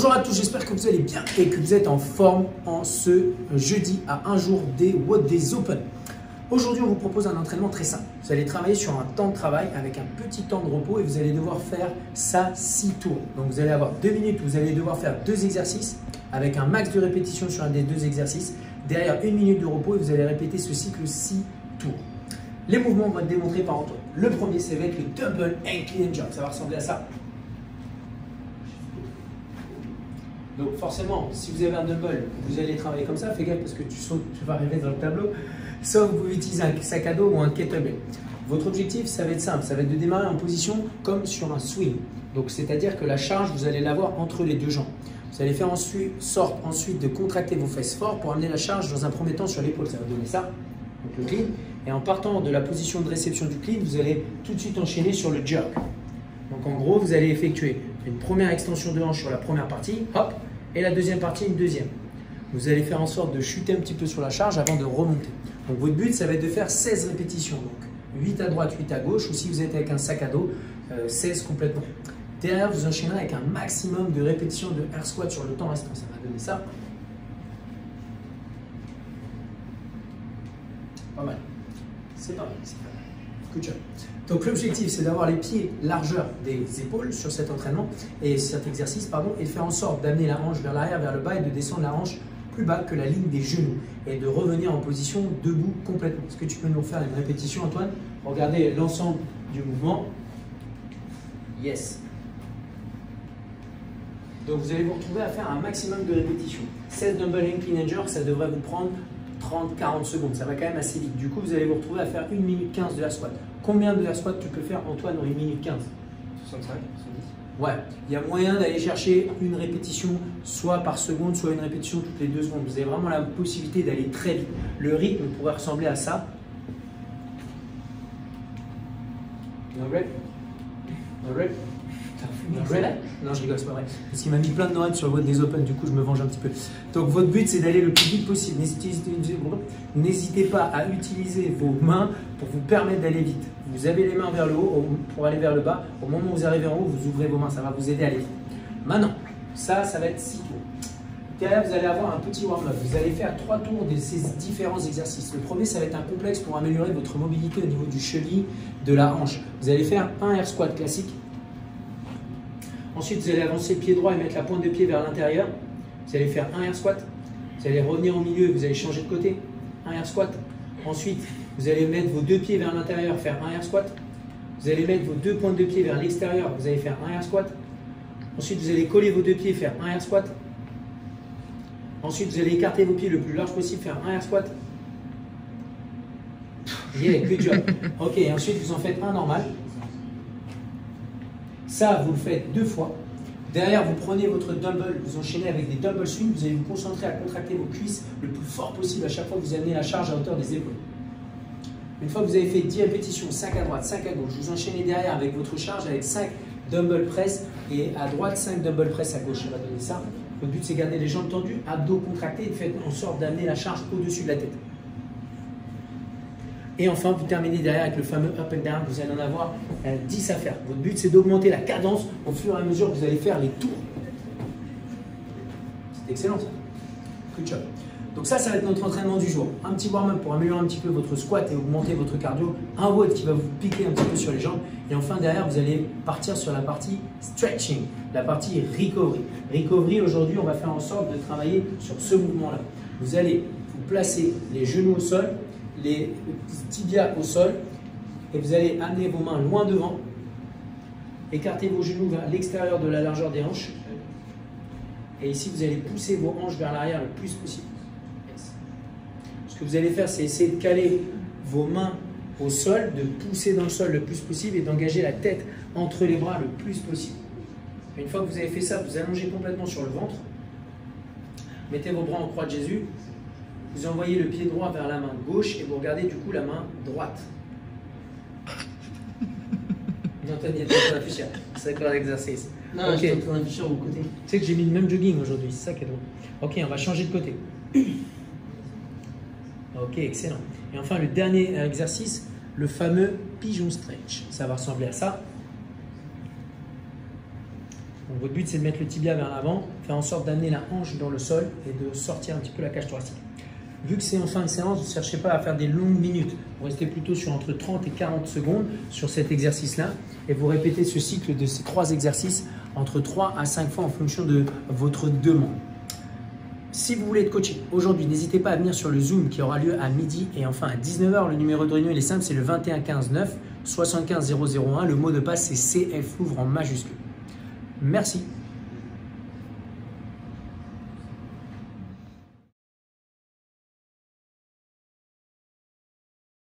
Bonjour à tous, j'espère que vous allez bien et que vous êtes en forme en ce jeudi à un jour des What Days Open. Aujourd'hui, on vous propose un entraînement très simple. Vous allez travailler sur un temps de travail avec un petit temps de repos et vous allez devoir faire ça 6 tours. Donc vous allez avoir 2 minutes où vous allez devoir faire 2 exercices avec un max de répétition sur un des 2 exercices. Derrière 1 minute de repos et vous allez répéter ce cycle 6 tours. Les mouvements vont être démontrés par Antoine. Le premier, c'est avec le Double Incline Jump. Ça va ressembler à ça. Donc forcément, si vous avez un dumbbell, vous allez travailler comme ça, fais gaffe parce que tu sautes, tu vas arriver dans le tableau. Soit vous pouvez utiliser un sac à dos ou un kettlebell. Votre objectif, ça va être simple, ça va être de démarrer en position comme sur un swing. Donc c'est-à-dire que la charge, vous allez l'avoir entre les deux jambes. Vous allez faire sorte ensuite de contracter vos fesses fort pour amener la charge dans un premier temps sur l'épaule. Ça va donner ça, donc le clean. Et en partant de la position de réception du clean, vous allez tout de suite enchaîner sur le jerk. Donc en gros, vous allez effectuer une première extension de hanche sur la première partie, hop, et la deuxième partie, une deuxième. Vous allez faire en sorte de chuter un petit peu sur la charge avant de remonter. Donc votre but, ça va être de faire 16 répétitions. Donc 8 à droite, 8 à gauche, ou si vous êtes avec un sac à dos, 16 complètement. Derrière, vous enchaînerez avec un maximum de répétitions de air squat sur le temps restant. Ça va donner ça. Pas mal. C'est pas mal, c'est pas mal. Good job. Donc l'objectif, c'est d'avoir les pieds largeur des épaules sur cet entraînement et cet exercice, et de faire en sorte d'amener la hanche vers l'arrière, vers le bas et de descendre la hanche plus bas que la ligne des genoux et de revenir en position debout complètement. Est-ce que tu peux nous faire une répétition, Antoine? Regardez l'ensemble du mouvement. Yes. Donc vous allez vous retrouver à faire un maximum de répétitions. 16 dumbbell incline jerk, ça devrait vous prendre 30-40 secondes. Ça va quand même assez vite. Du coup, vous allez vous retrouver à faire 1 minute 15 de air squat. Combien de air squat tu peux faire, Antoine, en 1 minute 15? 65, 70. Ouais, il y a moyen d'aller chercher une répétition soit par seconde, soit une répétition toutes les 2 secondes. Vous avez vraiment la possibilité d'aller très vite. Le rythme pourrait ressembler à ça. No break. No break. Non, je rigole, c'est pas vrai. Parce qu'il m'a mis plein de notes sur le What Days Open, du coup je me venge un petit peu. Donc votre but, c'est d'aller le plus vite possible. N'hésitez pas à utiliser vos mains pour vous permettre d'aller vite. Vous avez les mains vers le haut pour aller vers le bas. Au moment où vous arrivez en haut, vous ouvrez vos mains, ça va vous aider à aller vite. Maintenant, ça va être 6 tours. Derrière, vous allez avoir un petit warm-up. Vous allez faire 3 tours de ces différents exercices. Le premier, ça va être un complexe pour améliorer votre mobilité au niveau du cheville, de la hanche. Vous allez faire un air squat classique. Ensuite, vous allez avancer le pied droit et mettre la pointe de pied vers l'intérieur. Vous allez faire un air squat. Vous allez revenir au milieu et vous allez changer de côté. Un air squat. Ensuite, vous allez mettre vos 2 pieds vers l'intérieur, faire un air squat. Vous allez mettre vos 2 pointes de pied vers l'extérieur, vous allez faire un air squat. Ensuite, vous allez coller vos 2 pieds, faire un air squat. Ensuite, vous allez écarter vos pieds le plus large possible, faire un air squat. Yeah, good job. Ok, ensuite, vous en faites un normal. Ça, vous le faites 2 fois. Derrière, vous prenez votre dumbbell, vous enchaînez avec des dumbbell swings. Vous allez vous concentrer à contracter vos cuisses le plus fort possible à chaque fois que vous amenez la charge à hauteur des épaules. Une fois que vous avez fait 10 répétitions, 5 à droite, 5 à gauche, vous enchaînez derrière avec votre charge avec 5 dumbbell press et à droite 5 dumbbell press à gauche. Ça va donner ça. Le but, c'est de garder les jambes tendues, abdos contractés et de faire en sorte d'amener la charge au-dessus de la tête. Et enfin, vous terminez derrière avec le fameux up and down. Vous allez en avoir 10 à faire. Votre but, c'est d'augmenter la cadence au fur et à mesure que vous allez faire les tours. C'est excellent, ça. Good job. Donc ça va être notre entraînement du jour. Un petit warm-up pour améliorer un petit peu votre squat et augmenter votre cardio. Un WOD qui va vous piquer un petit peu sur les jambes. Et enfin, derrière, vous allez partir sur la partie stretching, la partie recovery. Recovery, aujourd'hui, on va faire en sorte de travailler sur ce mouvement-là. Vous allez vous placer les genoux au sol, les tibias au sol, et vous allez amener vos mains loin devant. Écartez vos genoux vers l'extérieur de la largeur des hanches. Et ici, vous allez pousser vos hanches vers l'arrière le plus possible. Ce que vous allez faire, c'est essayer de caler vos mains au sol, de pousser dans le sol le plus possible et d'engager la tête entre les bras le plus possible. Une fois que vous avez fait ça, vous allongez complètement sur le ventre. Mettez vos bras en croix de Jésus. Vous envoyez le pied droit vers la main gauche et vous regardez du coup la main droite. Antoine, il est en train de réfléchir. C'est quoi l'exercice? Non, okay. Je suis en train de réfléchir au côté. Tu sais que j'ai mis le même jogging aujourd'hui, c'est ça qui est drôle. Ok, on va changer de côté. Ok, excellent. Et enfin, le dernier exercice, le fameux pigeon stretch. Ça va ressembler à ça. Donc, votre but, c'est de mettre le tibia vers l'avant, faire en sorte d'amener la hanche dans le sol et de sortir un petit peu la cage thoracique. Vu que c'est en fin de séance, ne cherchez pas à faire des longues minutes. Vous restez plutôt sur entre 30 et 40 secondes sur cet exercice-là et vous répétez ce cycle de ces 3 exercices entre 3 à 5 fois en fonction de votre demande. Si vous voulez être coaché aujourd'hui, n'hésitez pas à venir sur le Zoom qui aura lieu à midi et enfin à 19 h. Le numéro de réunion il est simple, c'est le 21 15 9 75 001. Le mot de passe c'est CF Louvre en majuscule. Merci.